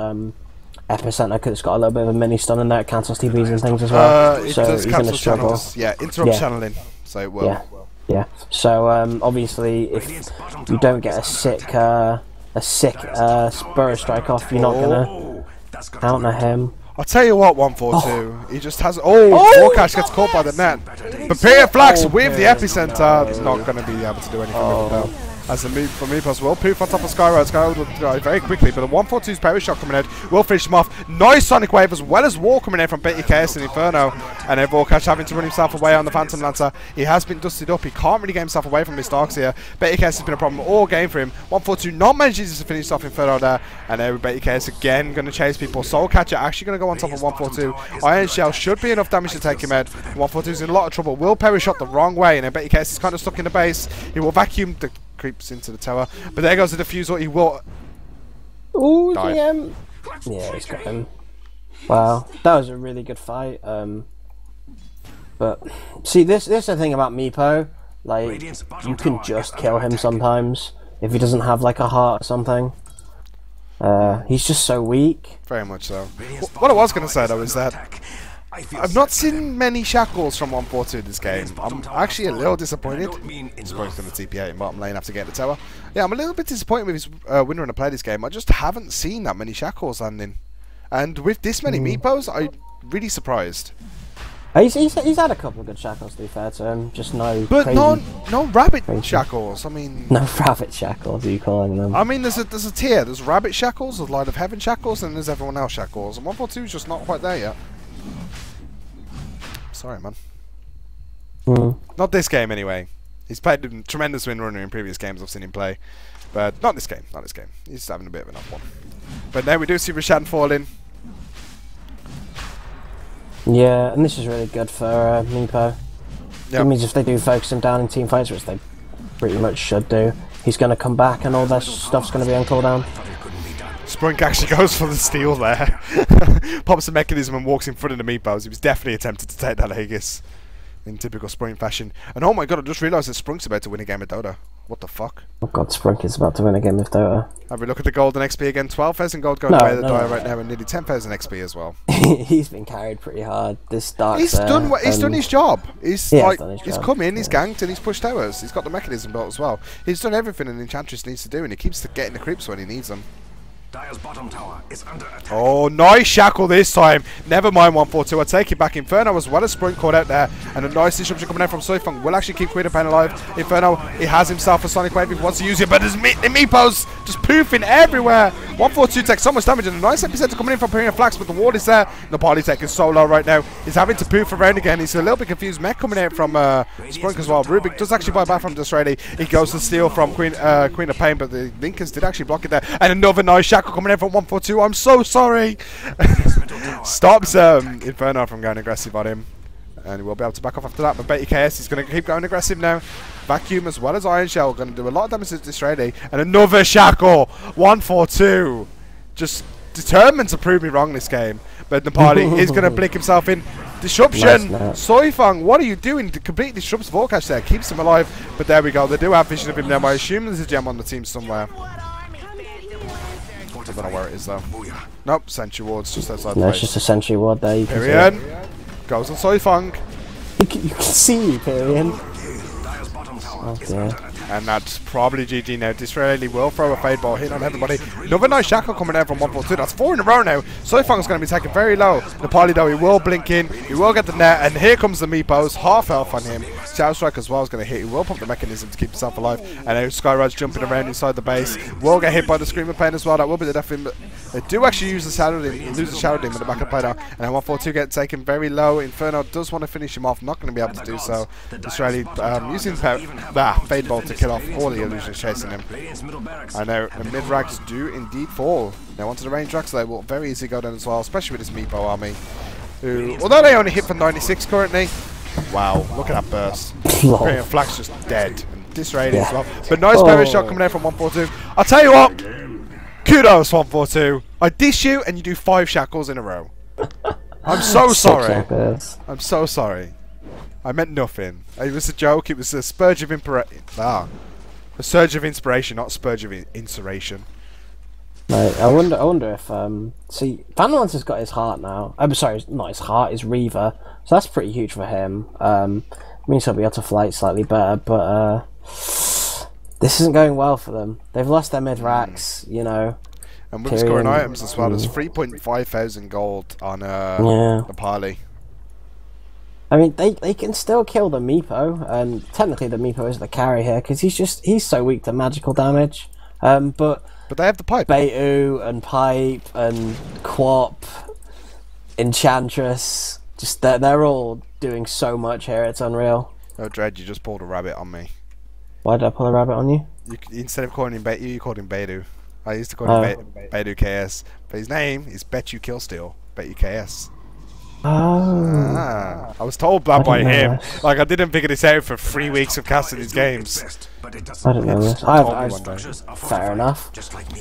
Epicenter because it's got a little bit of a mini stun in there. It cancels TPs and things as well. So he's going to struggle. Channels. Yeah, interrupt channeling. So it will. Yeah. So obviously, if you don't get a sick Spur Strike off, you're not going to counter him. I'll tell you what, 142. He just has. Volcash gets caught by the net. But Pyrian Flax with the Epicenter is not going to be able to do anything with it though. As the move from Meepos will poof on top of Skyride. Skyride will go very quickly, but the 142's power shot coming out will finish him off. Nice Sonic Wave as well as Wall coming in from Betu.KS and Inferno. And then Volcash having to run himself away on the Phantom Lancer. He has been dusted up. He can't really get himself away from his Darkseer. Betu.KS has been a problem all game for him. 142 not manages to finish off Inferno there. And there with Betu.KS again going to chase people. Soul Catcher actually going to go on top of 142. Iron Shell should be enough damage to take him out. 142's in a lot of trouble. Will perish shot the wrong way. And then Betu.KS is kind of stuck in the base. He will vacuum the creeps into the tower, but there goes the diffusal. He will. Ooh, yeah, he's got him. Wow, that was a really good fight. But see, this is the thing about Meepo. Like, you can just kill him sometimes if he doesn't have like a heart or something. He's just so weak. Very much so. What I was going to say though is that I've not seen many shackles from 142 this game. I'm actually a little disappointed. He's probably going to TP8 in bottom lane after getting the tower. Yeah, I'm a little bit disappointed with his winner in a play this game. I just haven't seen that many shackles landing. And with this many Meepos, I'm really surprised. He's had a couple of good shackles, to be fair to him. Just no. But crazy, no rabbit shackles. I mean, no rabbit shackles. Are you calling them? I mean, there's a tier. There's rabbit shackles, there's Light of Heaven shackles, and there's everyone else shackles. And 142 is just not quite there yet. Sorry, man. Not this game, anyway. He's played a tremendous win runner in previous games I've seen him play, but not this game. Not this game. He's having a bit of an up one. But now we do see Roshan falling. Yeah, and this is really good for Meepo. Yep. It means if they do focus him down in team fights, which they pretty much should do, he's going to come back and all that stuff's going to be on cooldown. Sprunk actually goes for the steal there. Pops the mechanism and walks in front of the Meepos. He was definitely attempted to take that Aegis in typical Sprunk fashion. And oh my god, I just realised that Sprunk's about to win a game of Dota. What the fuck? Oh god, Sprunk is about to win a game of Dota. Have we look at the gold and XP again? 12,000 gold going away the Dota right now, and nearly 10,000 XP as well. He's been carried pretty hard. This Dark. He's done his job. He's he's come in, he's ganked, and he's pushed towers. He's got the mechanism built as well. He's done everything an Enchantress needs to do, and he keeps getting the creeps when he needs them. Dire's bottom tower is under attack. Oh, nice shackle this time. Never mind 142. I take it back. Inferno as well as Sprint caught out there. And a nice disruption coming out from Soifeng. Will actually keep Queen of Pain alive. Inferno, he has himself a Sonic Wave if he wants to use it. But there's the Meepos just poofing everywhere. 142 takes so much damage. And a nice epicenter coming in from Pyrian Flax. But the ward is there. The party tech is so low right now. He's having to poof around again. He's a little bit confused. Mech coming out from Sprunk as well. Rubik does actually buy back from Disraeli. He goes to steal from Queen of Pain. But the Linkers did actually block it there. And another nice shackle coming in from 142. I'm so sorry. Stops Inferno from going aggressive on him, and he will be able to back off after that. But Betu.KS is going to keep going aggressive now. Vacuum as well as Iron Shell going to do a lot of damage to Disraeli, and another shackle. 142, just determined to prove me wrong this game. But Nepali is going to blink himself in. Disruption. Soifeng, what are you doing? The complete disrupts Vorkash there, keeps him alive. But there we go. They do have vision of him now. I assume there's a gem on the team somewhere. I don't know where it is though. Nope, Sentry Ward's just outside the base. No, it's just a Sentry Ward there. You can Pyrian goes on Soifeng. You can see Pyrian. Oh dear. And that's probably GG now. Disraeli will throw a fade ball, hit on everybody. Another nice shackle coming out from 142. That's 4 in a row now. Soifeng's going to be taken very low. Nepali though, he will blink in. He will get the net. And here comes the Meepos. Half health on him. Shadow Strike as well is going to hit. He will pump the mechanism to keep himself alive. And now Skyride's jumping around inside the base. Will get hit by the Scream of Pain as well. That will be the death of him. They do actually use the Shadow Demon. Lose the Shadow Demon in the back of play now. And then 142 gets taken very low. Inferno does want to finish him off. Not going to be able to do so. Disraeli using fade ball to kill off all the illusions chasing him. I know the mid racks do indeed fall. Now onto the range racks, they will very easily go down as well, especially with this Meepo army. Who, although they only hit for 96 currently. Wow, look at that burst. Pyrian Flax just dead. And Disraeli as well. But nice parry shot coming out from 142. I'll tell you what, kudos 142. I dish you and you do 5 shackles in a row. I'm so sorry. I'm so sorry. I meant nothing. It was a joke. It was a surge of a surge of inspiration, not a surge of insuration. Right, I wonder if see, Vanlance has got his heart now. I'm sorry, not his heart, his Reaver. So that's pretty huge for him. Means he'll be able to fight slightly better, but this isn't going well for them. They've lost their mid racks, you know. And with scoring items as well, there's 3,500 gold on the parley. I mean, they can still kill the Meepo, and technically the Meepo is the carry here because he's so weak to magical damage. But they have the pipe. Betu and Pipe and Quap, Enchantress, just they're all doing so much here. It's unreal. Oh, Dread, you just pulled a rabbit on me. Why did I pull a rabbit on you? Instead of calling him Betu, you called him Betu. I used to call him Betu.KS, but his name is Betu Betu.KS. Oh. I was told that by him. Like, I didn't figure this out for 3 weeks of casting these games. I don't know this. Fair enough.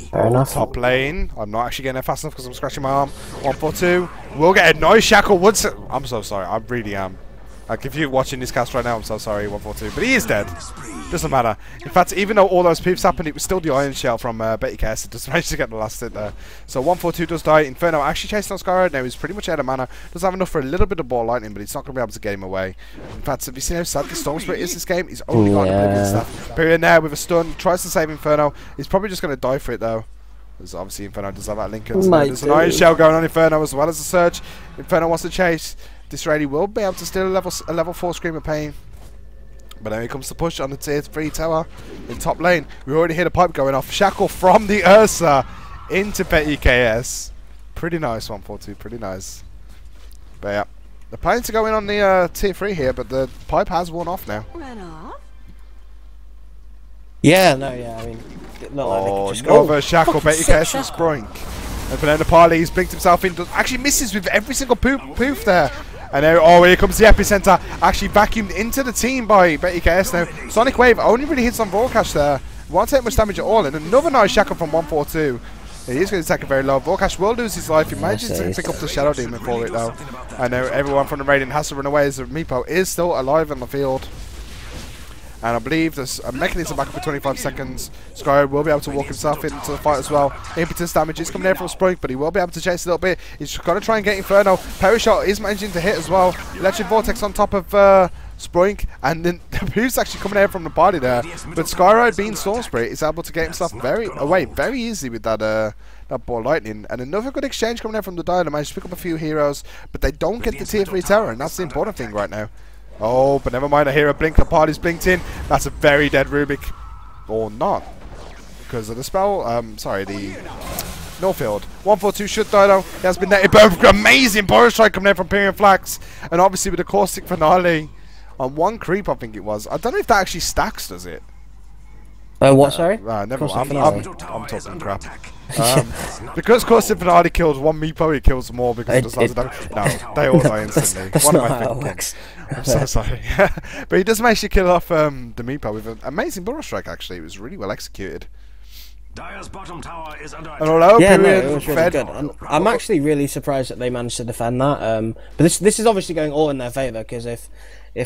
Fair enough. Top lane. I'm not actually getting there fast enough because I'm scratching my arm. 142. We'll get a nice shackle. I'm so sorry. I really am. Like, if you're watching this cast right now, I'm so sorry, 142. But he is dead. Doesn't matter. In fact, even though all those poofs happened, it was still the Iron Shell from Betu.KS. It just managed to get the last hit there. So 142 does die. Inferno actually chasing on Skyride now. He's pretty much out of mana. Does have enough for a little bit of ball lightning, but he's not going to be able to get him away. In fact, have you seen how sad the Storm Spirit is this game? He's only got Oblivion stuff. Pyrian there with a stun. Tries to save Inferno. He's probably just going to die for it, though. Because obviously Inferno does have that Lincoln. So there's an Iron Shell going on Inferno as well as a Surge. Inferno wants to chase. Disraeli will be able to steal a level 4 Scream of Pain. But now he comes to push on the tier 3 tower in top lane. We already hear the pipe going off. Shackle from the Ursa into Betu.KS. Pretty nice 142, pretty nice. But yeah, they're planning to go in on the tier 3 here, but the pipe has worn off now. Yeah, no, yeah, I mean, it looked like they could just go over Shackle, Betu.KS and Sprunk. And Banana Parley, he's blinked himself in, actually misses with every single poof there. And now, oh, here comes the epicenter, actually vacuumed into the team by Betu.KS. Now, Sonic Wave only really hits on Vorkash there. Won't take much damage at all. And another nice shackle from 142. He is going to take a very low. Vorkash will lose his life. He manages to pick up the Shadow Demon for it though. I know everyone from the Radiant has to run away as the Meepo is still alive on the field. And I believe there's a mechanism back up for 25 seconds. Skyride will be able to walk himself into the fight as well. Impetus damage is coming in from Sprunk, but he will be able to chase a little bit. He's going to try and get Inferno. Parry shot is managing to hit as well. Electric Vortex on top of Sprunk. And then the boost's actually coming out from the body there. But Skyride, being Storm Spirit, is able to get himself away very easily with that that ball lightning. And another good exchange coming out from the Dial. They managed to pick up a few heroes, but they don't get the tier 3 terror, and that's the important thing right now. Oh, but never mind, I hear a blink, the party's blinked in. That's a very dead Rubik. Or not. Because of the spell, sorry, the Northfield. 142 should die though. He has been netted, but amazing Boris Strike coming in from Pyrian Flax. And obviously with the Caustic Finale on one creep, I think it was. I don't know if that actually stacks, does it? What, sorry? Never mind, I'm talking crap. Because Caustic Finale kills one Meepo, it kills more because it does damage. No, they all die instantly. That's What am not I how it thinking? works. I'm so sorry. But he does manage to kill off the Meepo with an amazing Burrow Strike, actually. It was really well executed. Dire's bottom tower is under And although Yeah, no, Pyrian it was really fed, good. I'm actually really surprised that they managed to defend that. But this is obviously going all in their favour, because if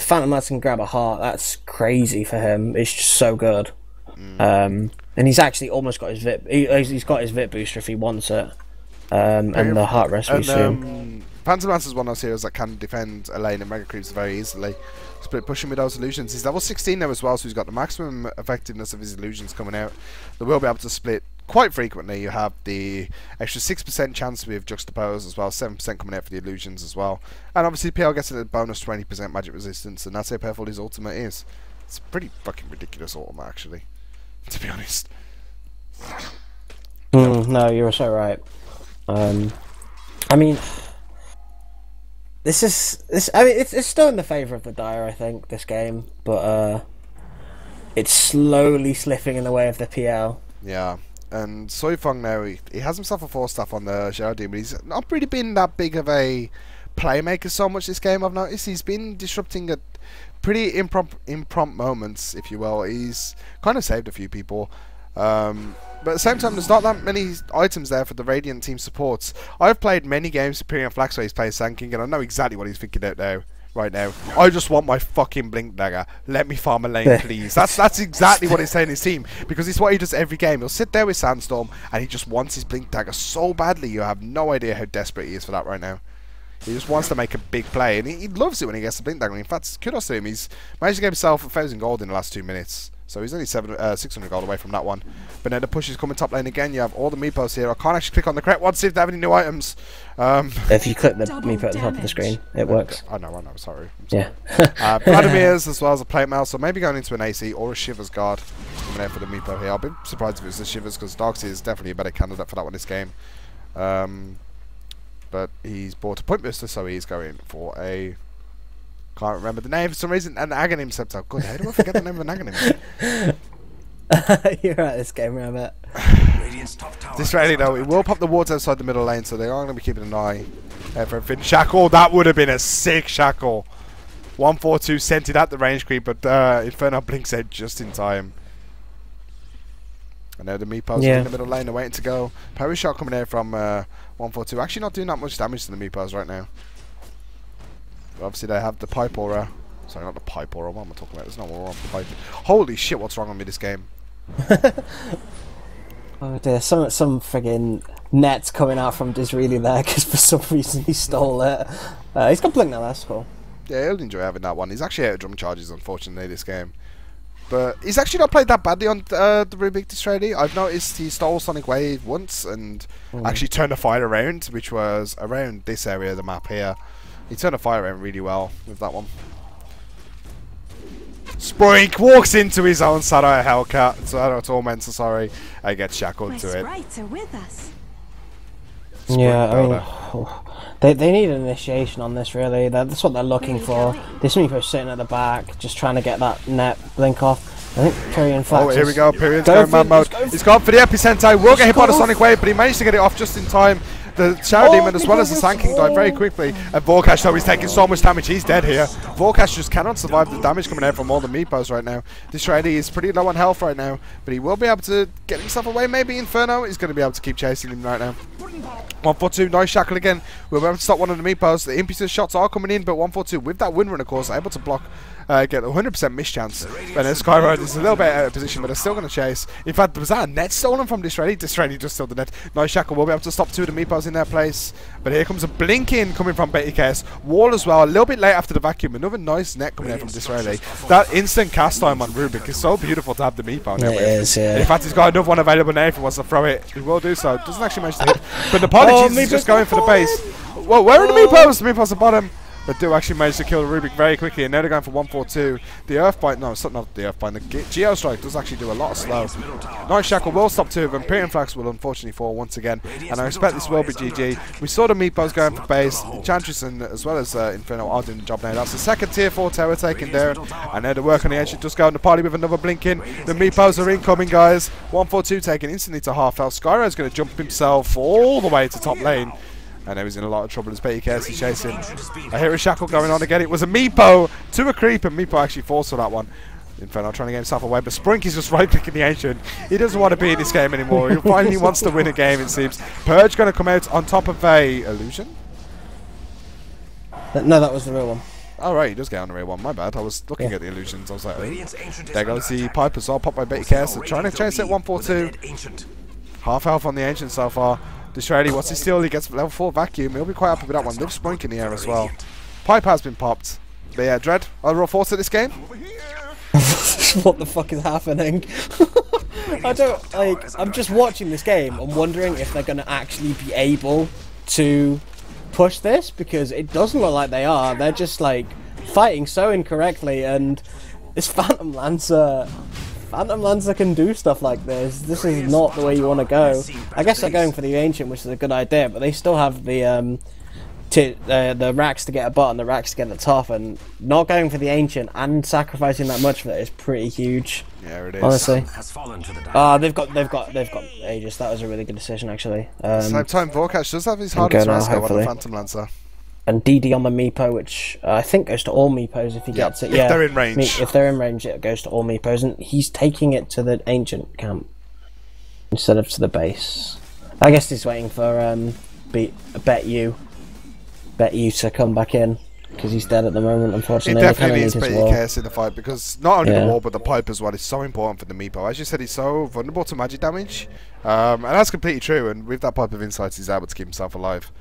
Phantom Lads can grab a heart, that's crazy for him. It's just so good. And he's actually almost got his VIP. He's got his VIP booster if he wants it. And the heart rescue soon. Phantom Lance is one of those heroes that can defend a lane and Mega Creeps very easily. Split pushing with those illusions. He's level 16 now as well, so he's got the maximum effectiveness of his illusions coming out. They will be able to split quite frequently. You have the extra 6% chance with Juxtapose as well, 7% coming out for the illusions as well. And obviously PL gets a bonus 20% magic resistance, and that's how powerful his ultimate is. It's a pretty fucking ridiculous ultimate, actually, to be honest. No, you're so right. I mean, I mean, it's still in the favour of the Dire, I think, this game, but it's slowly slipping in the way of the PL. Yeah, and Soifeng now, he has himself a 4-staff on the Geraldine, but he's not really been that big of a playmaker so much this game, I've noticed. He's been disrupting at pretty impromptu moments, if you will. He's kind of saved a few people. But at the same time, there's not that many items there for the Radiant team supports. I've played many games with Pyrian Flax where he's playing Sand King, and I know exactly what he's thinking out now. Right now, I just want my fucking Blink Dagger. Let me farm a lane, please. That's exactly what he's saying in his team, because it's what he does every game. He'll sit there with Sandstorm, and he just wants his Blink Dagger so badly. You have no idea how desperate he is for that right now. He just wants to make a big play, and he loves it when he gets the Blink Dagger. In fact, kudos to him. He's managed to get himself 1,000 gold in the last 2 minutes. So he's only 600 gold away from that one. But now the push is coming top lane again. You have all the Meepos here. I can't actually click on the correct one to see if they have any new items. If you click the Meepo at the top of the screen, it works. I know, sorry. Yeah. Vladimir's as well as a plate mail, so maybe going into an AC or a Shivers guard coming out for the Meepo here. I'll be surprised if it was the Shivers, because Darkseid is definitely a better candidate for that one this game. But he's bought a Point Booster, so he's going for a... Can't remember the name for some reason. An Aghanim Scepter. God, how do I forget the name of an Aghanim? You're right, this game, Rabbit. This rally though, it will pop the wards outside the middle lane, so they are going to be keeping an eye for everything. Shackle, that would have been a sick Shackle. 142 sent it at the range creep, but Inferno blinks out just in time. And now the Meepos in the middle lane, they're waiting to go. Parry shot coming out from 142. Actually not doing that much damage to the Meepos right now. But obviously they have the Pipe Aura. Sorry, not the Pipe Aura. What am I talking about? There's no more wrong with the Pipe. Holy shit, what's wrong with me this game? Oh dear, some friggin' nets coming out from Disraeli there, because for some reason he stole it. He's got Blink now, that's cool. Yeah, he'll enjoy having that one. He's actually out of drum charges, unfortunately, this game. But he's actually not played that badly on the Rubik Disraeli. I've noticed he stole Sonic Wave once and actually turned the fire around, which was around this area of the map here. He turned the fire around really well with that one. Sprink walks into his own Shadow Hellcat, Shadow Tormentor, sorry. I get shackled to it. Sprites are with us. Yeah, I mean, they need an initiation on this, really. That's what they're looking for. This Meepo's sitting at the back, just trying to get that net blink off. I think Period Flax. Oh, here we go. Period's going mad mode. He's gone for the Epicenter. Will get hit by the Sonic Wave, but he managed to get it off just in time. The Shadow Demon as well as the Sand King died very quickly. And Vorkash, though, he's taking so much damage. He's dead here. Vorkash just cannot survive the damage coming out from all the Meepos right now. This Shreddy is pretty low on health right now, but he will be able to get himself away. Maybe Inferno is going to be able to keep chasing him right now. 142, nice shackle again. We'll be able to stop one of the Meepos. The impetus shots are coming in, but 142 with that Windrun, of course, able to block. Get a 100% miss chance. But then Skyride is a little bit out of position, but they're still going to chase. In fact, was that a net stolen from Disraeli? Disraeli just stole the net. Nice shackle. We'll be able to stop two of the Meepos in their place. But here comes a blinking coming from Betu.KS. Wall as well, a little bit late after the vacuum. Another nice net coming out from Disraeli. That instant cast time on Rubik is so beautiful to have the Meepo now. It is, yeah. In fact, he's got another one available now if he wants to throw it. He will do so. Doesn't actually manage to hit. But the Apologies is just going for the base. Whoa, where are the Meepos? The Meepos are bottom. But do actually manage to kill the Rubik very quickly, and now they're going for 142. The Earthbite, no, it's not the Earthbite, the Geostrike does actually do a lot of slow. Nice shackle will stop two of them. Period Flax will unfortunately fall once again, and I expect this will be GG. We saw the Meepos going for base. Enchantress and as well as Inferno are doing the job now. That's the second tier 4 tower taken down, and now the work on the edge just go on the party with another blink in. The Meepos are incoming, guys. 142 taken instantly to half health. Skyride's going to jump himself all the way to top lane. And now he's in a lot of trouble as Betu.KS is chasing. I hear a shackle going on again. It was a Meepo to a creep, and Meepo actually falls for that one. Inferno trying to get himself away, but Sprink is just right-clicking the Ancient. He doesn't want to be in this game anymore. He finally wants to win a game, it seems. Purge going to come out on top of a Illusion? No, that was the real one. Oh, right, he does get on the real one. My bad. I was looking at the Illusions. I was like, oh. There goes the Piper. So popped by Betu.KS. So trying to chase it 142. Half health on the Ancient so far. Disraeli, what's he steal? He gets level 4 vacuum. He'll be quite happy with that one. Lives Sprink in the air as well. Pipe has been popped. But yeah, Dread, overall thoughts of this game? What the fuck is happening? I don't, like, I'm just watching this game. I'm wondering if they're going to actually be able to push this, because it doesn't look like they are. They're just, like, fighting so incorrectly, and this Phantom Lancer can do stuff like this. This is not the way you want to go. I guess they're going for the Ancient, which is a good idea, but they still have the racks to get a bot and the racks to get the top, and not going for the Ancient and sacrificing that much for it is pretty huge. Yeah, it is. Honestly. They've got Aegis. That was a really good decision, actually. Same time, Vorkash does have his hardest rest go on the Phantom Lancer. And DD on the Meepo, which I think goes to all Meepos if he gets it. If they're in range. If they're in range, it goes to all Meepos, and he's taking it to the Ancient camp instead of to the base. I guess he's waiting for Betu to come back in, because he's dead at the moment, unfortunately. He definitely needs Betu.KS in the fight, because not only the wall, but the pipe as well is so important for the Meepo. As you said, he's so vulnerable to magic damage, and that's completely true, and with that pipe of insights, he's able to keep himself alive.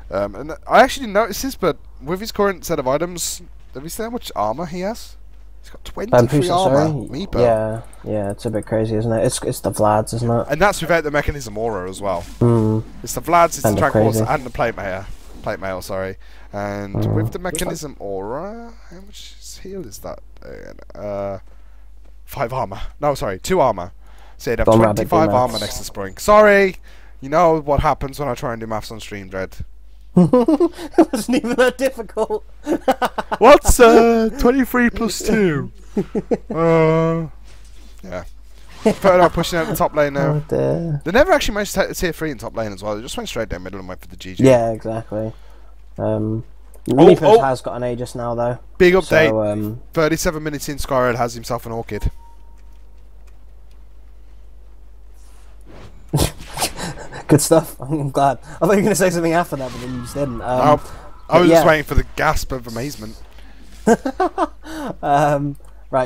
And I actually didn't notice this, but with his current set of items, have you seen how much armor he has? He's got 23 armor. Meepo. Yeah, it's a bit crazy, isn't it? It's the Vlads, isn't it? And that's without the mechanism aura as well. It's the Vlads, it's the Tranquils, and the plate mail, sorry. And with the mechanism aura, how much heal is that? 5 armor. No, sorry, 2 armor. So you'd have 25 armor next to Spring. Sorry, you know what happens when I try and do maths on stream, Dread. It wasn't even that difficult. What's 23 plus 2? Yeah. Further pushing out the top lane now. They never actually managed to take the tier 3 in top lane as well. They just went straight down middle and went for the GG. Yeah, exactly. Meepos has got an Aegis now, though. Big update. So, 37 minutes in, Skyride has himself an Orchid. Good stuff. I'm glad. I thought you were going to say something after that, but then you just didn't. I was just waiting for the gasp of amazement. Right,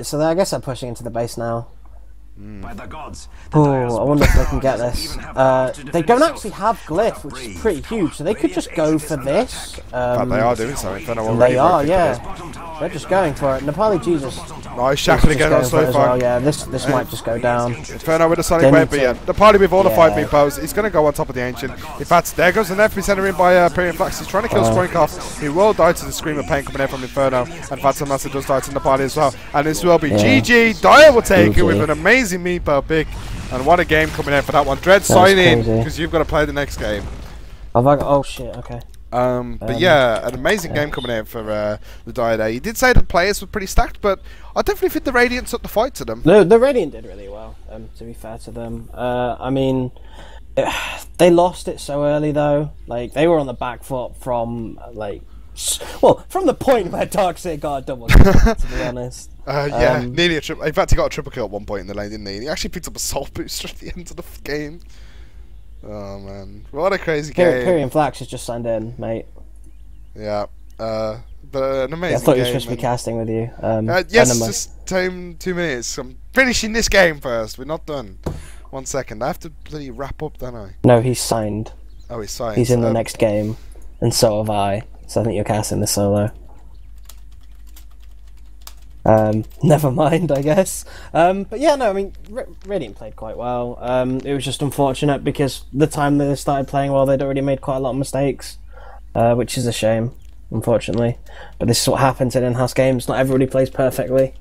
so I guess they're pushing into the base now. By the gods, Oh, I wonder if they can get this. They don't actually have Glyph, which is pretty huge, so they could just go for this. But they are doing something. They are, yeah. They're just going for it. Nepali Jesus. Nice shackle again on slow fire. Yeah, this might just go down. Inferno with the Sonic Wave, but yeah, the party with all the 5 Meepos, he's going to go on top of the Ancient. In fact, there goes the FP center in by Period Flax. He's trying to kill Sprink off. He will die to the Scream of Pain coming in from Inferno, and Phantom Lancer does die to the party as well. And this will be GG. Dyer will take it with an amazing Meepo pick. And what a game coming in for that one. Dread, sign in, because you've got to play the next game. Oh shit, okay. But yeah, an amazing game coming out for the Dire there. You did say the players were pretty stacked, but I definitely think the Radiant took the fight to them. The Radiant did really well, to be fair to them. I mean, they lost it so early though. Like, they were on the back foot from, like, well, from the point where Darkseid got a double kill, to be honest. Yeah, nearly a triple. In fact, he got a triple kill at one point in the lane, didn't he? He actually picked up a soul booster at the end of the game. Oh man, what a crazy game! Pyrian Flax has just signed in, mate. Yeah, but an amazing game. I thought you were supposed to be casting with you. Yes, just time 2 minutes. I'm finishing this game first. We're not done. 1 second. I have to bloody wrap up, don't I? No, he's signed. Oh, he's signed. He's in the next game, and so have I. So I think you're casting the solo. Never mind, I guess. But yeah, no, I mean, Radiant played quite well. It was just unfortunate because the time they started playing well, they'd already made quite a lot of mistakes, which is a shame, unfortunately. But this is what happens in in-house games. Not everybody plays perfectly.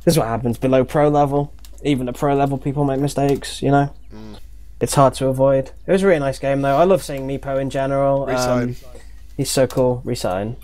This is what happens below pro level. Even at pro level, people make mistakes, you know? It's hard to avoid. It was a really nice game, though. I love seeing Meepo in general. Resign. He's so cool. Resign.